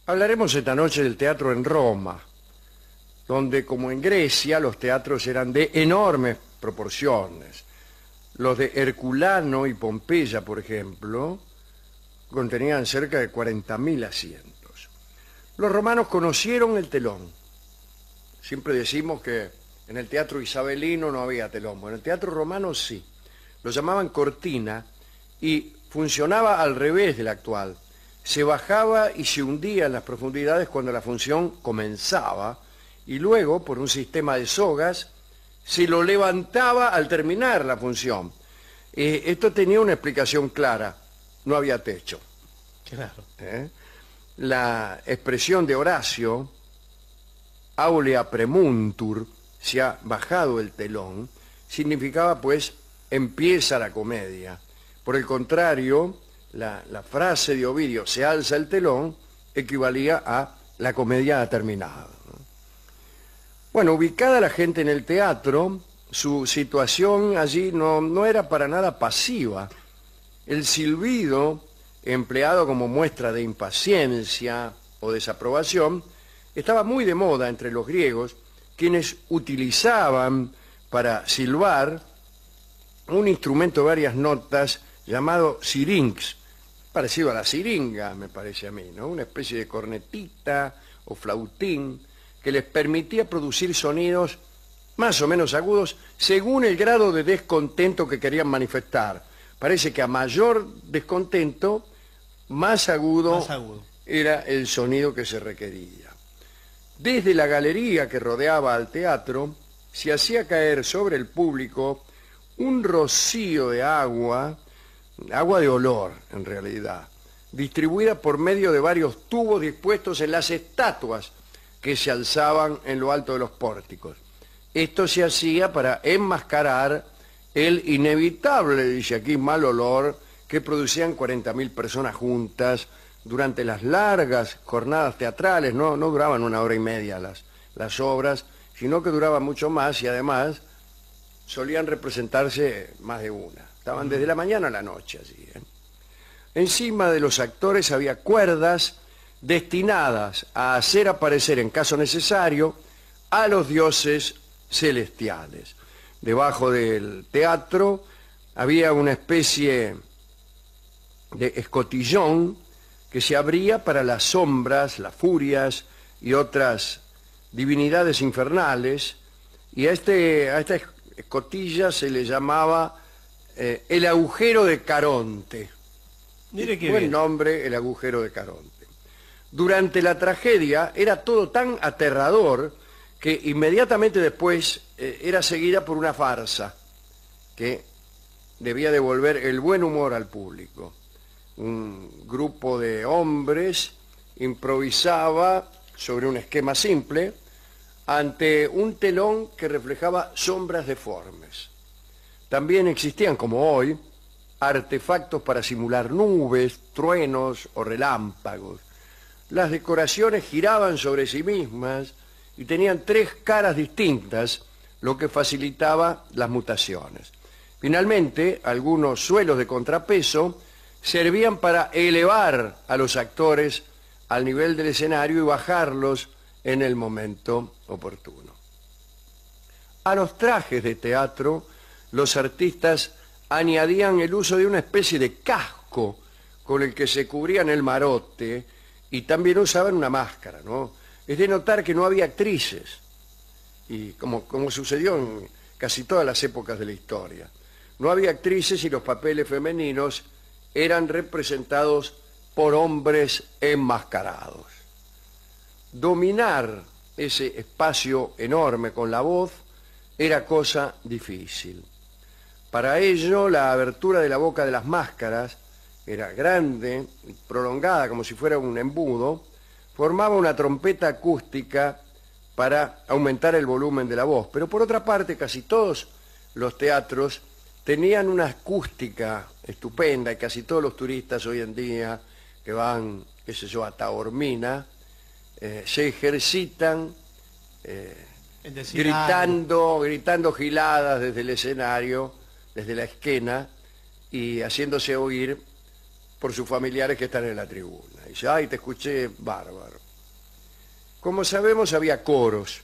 Hablaremos esta noche del teatro en Roma, donde, como en Grecia, los teatros eran de enormes proporciones. Los de Herculano y Pompeya, por ejemplo, contenían cerca de 40.000 asientos. Los romanos conocieron el telón. Siempre decimos que en el teatro isabelino no había telón. Bueno, en el teatro romano sí. Lo llamaban cortina y funcionaba al revés del actual. Se bajaba y se hundía en las profundidades cuando la función comenzaba y luego, por un sistema de sogas, se lo levantaba al terminar la función. Esto tenía una explicación clara. No había techo. Claro. La expresión de Horacio, aulea premuntur, se ha bajado el telón, significaba pues empieza la comedia. Por el contrario, la frase de Ovidio, se alza el telón, equivalía a la comedia ha terminado. Bueno, ubicada la gente en el teatro, su situación allí no era para nada pasiva. El silbido, empleado como muestra de impaciencia o desaprobación, estaba muy de moda entre los griegos, quienes utilizaban para silbar un instrumento de varias notas llamado sirinx, parecido a la siringa, me parece a mí, ¿no? Una especie de cornetita o flautín que les permitía producir sonidos más o menos agudos según el grado de descontento que querían manifestar. Parece que a mayor descontento, más agudo era el sonido que se requería. Desde la galería que rodeaba al teatro, se hacía caer sobre el público un rocío de agua de olor en realidad, distribuida por medio de varios tubos dispuestos en las estatuas que se alzaban en lo alto de los pórticos. Esto se hacía para enmascarar el inevitable, dice aquí, mal olor que producían 40.000 personas juntas durante las largas jornadas teatrales. No duraban 1 hora y media las obras, sino que duraban mucho más y además solían representarse más de una. Estaban desde la mañana a la noche allí. Encima de los actores había cuerdas destinadas a hacer aparecer en caso necesario a los dioses celestiales. Debajo del teatro había una especie de escotillón que se abría para las sombras, las furias y otras divinidades infernales, y a esta escotilla se le llamaba el agujero de Caronte. Mire qué Buen bien. nombre, el agujero de Caronte. Durante la tragedia era todo tan aterrador que inmediatamente después era seguida por una farsa que debía devolver el buen humor al público. Un grupo de hombres improvisaba sobre un esquema simple ante un telón que reflejaba sombras deformes. También existían, como hoy, artefactos para simular nubes, truenos o relámpagos. Las decoraciones giraban sobre sí mismas y tenían 3 caras distintas, lo que facilitaba las mutaciones. Finalmente, algunos suelos de contrapeso servían para elevar a los actores al nivel del escenario y bajarlos en el momento oportuno. A los trajes de teatro, los artistas añadían el uso de una especie de casco con el que se cubrían el marote y también usaban una máscara, ¿no? Es de notar que no había actrices, y como sucedió en casi todas las épocas de la historia. No había actrices y los papeles femeninos eran representados por hombres enmascarados. Dominar ese espacio enorme con la voz era cosa difícil. Para ello, la abertura de la boca de las máscaras era grande, prolongada como si fuera un embudo, formaba una trompeta acústica para aumentar el volumen de la voz. Pero por otra parte, casi todos los teatros tenían una acústica estupenda y casi todos los turistas hoy en día que van, qué sé yo, a Taormina, se ejercitan gritando giladas desde el escenario, desde la esquena, y haciéndose oír por sus familiares que están en la tribuna. Dice, ay, te escuché bárbaro. Como sabemos, había coros.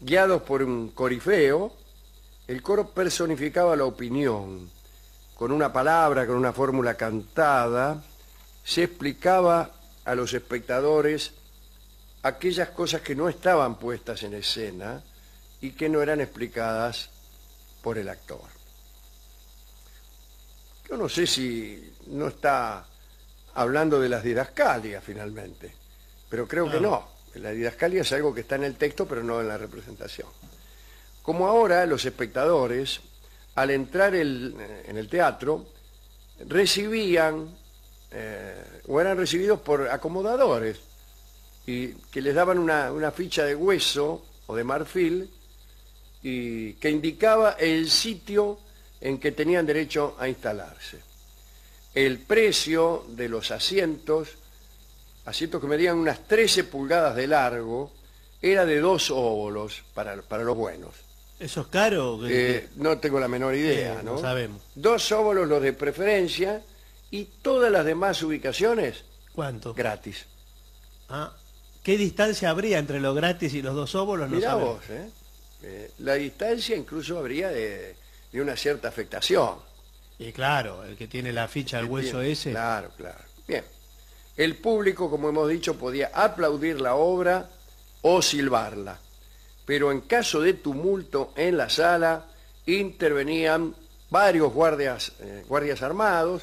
Guiados por un corifeo, el coro personificaba la opinión. Con una palabra, con una fórmula cantada, se explicaba a los espectadores aquellas cosas que no estaban puestas en escena y que no eran explicadas por el actor. Yo no sé si no está hablando de las didascalias finalmente, pero creo que no. La didascalia es algo que está en el texto, pero no en la representación. Como ahora los espectadores, al entrar en el teatro, recibían o eran recibidos por acomodadores y que les daban una ficha de hueso o de marfil y que indicaba el sitio en que tenían derecho a instalarse. El precio de los asientos que medían unas 13 pulgadas de largo, era de 2 óbolos para los buenos. ¿Eso es caro? No tengo la menor idea, ¿no? No sabemos. 2 óbolos los de preferencia y todas las demás ubicaciones ¿Cuánto? gratis. Ah, ¿qué distancia habría entre lo gratis y los 2 óbolos? No Mirá sabemos. vos, la distancia incluso habría de una cierta afectación. Y claro, el que tiene la ficha al hueso ese. Claro, claro. Bien. El público, como hemos dicho, podía aplaudir la obra o silbarla, pero en caso de tumulto en la sala intervenían varios guardias armados,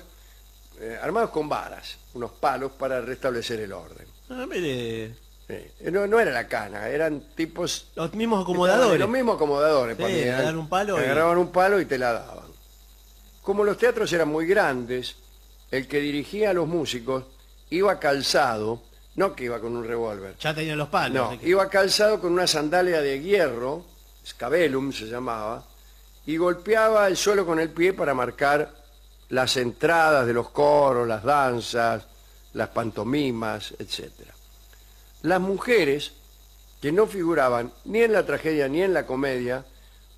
armados con varas, unos palos para restablecer el orden. Ah, mire, Sí. No era la cana, eran tipos... los mismos acomodadores. Los mismos acomodadores. Sí, para le mí, dan un palo y- agarraban un palo y te la daban. Como los teatros eran muy grandes, el que dirigía a los músicos iba calzado, no que iba con un revólver, Ya tenían los palos. no, así que- iba calzado con una sandalia de hierro, scabellum se llamaba, y golpeaba el suelo con el pie para marcar las entradas de los coros, las danzas, las pantomimas, etc. Las mujeres, que no figuraban ni en la tragedia ni en la comedia,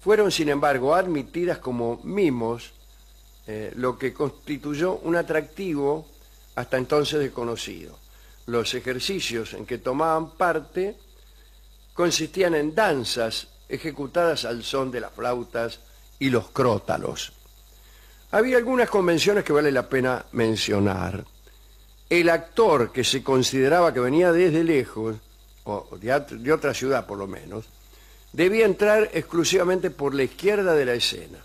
fueron sin embargo admitidas como mimos, lo que constituyó un atractivo hasta entonces desconocido. Los ejercicios en que tomaban parte consistían en danzas ejecutadas al son de las flautas y los crótalos. Había algunas convenciones que vale la pena mencionar. El actor que se consideraba que venía desde lejos, o de otra ciudad por lo menos, debía entrar exclusivamente por la izquierda de la escena.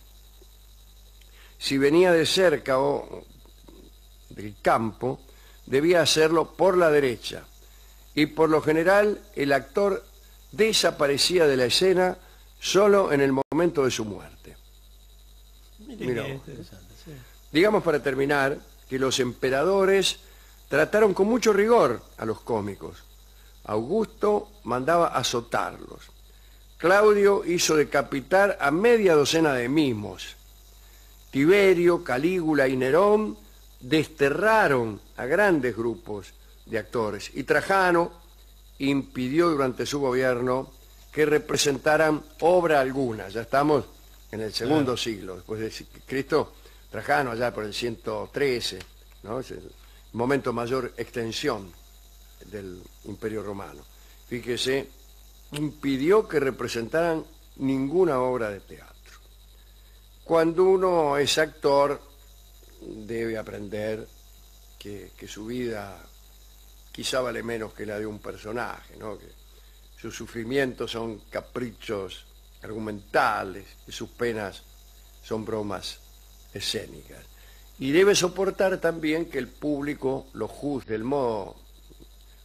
Si venía de cerca o del campo, debía hacerlo por la derecha. Y por lo general, el actor desaparecía de la escena solo en el momento de su muerte. Mire Mirá qué vos. interesante, sí. Digamos, para terminar, que los emperadores trataron con mucho rigor a los cómicos. Augusto mandaba azotarlos. Claudio hizo decapitar a media docena de mimos. Tiberio, Calígula y Nerón desterraron a grandes grupos de actores. Y Trajano impidió durante su gobierno que representaran obra alguna. Ya estamos en el segundo siglo, después de Cristo. Trajano allá por el 113, ¿no? Es el momento mayor extensión del Imperio Romano. Fíjese, impidió que representaran ninguna obra de teatro. Cuando uno es actor, debe aprender que su vida quizá vale menos que la de un personaje, ¿no? Que sus sufrimientos son caprichos argumentales, que sus penas son bromas escénicas. Y debe soportar también que el público lo juzgue del modo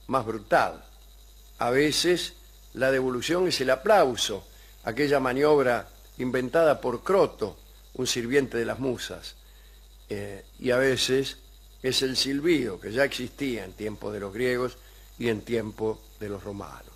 más brutal. A veces la devolución es el aplauso, aquella maniobra inventada por Croto, un sirviente de las musas, y a veces es el silbido, que ya existía en tiempo de los griegos y en tiempo de los romanos.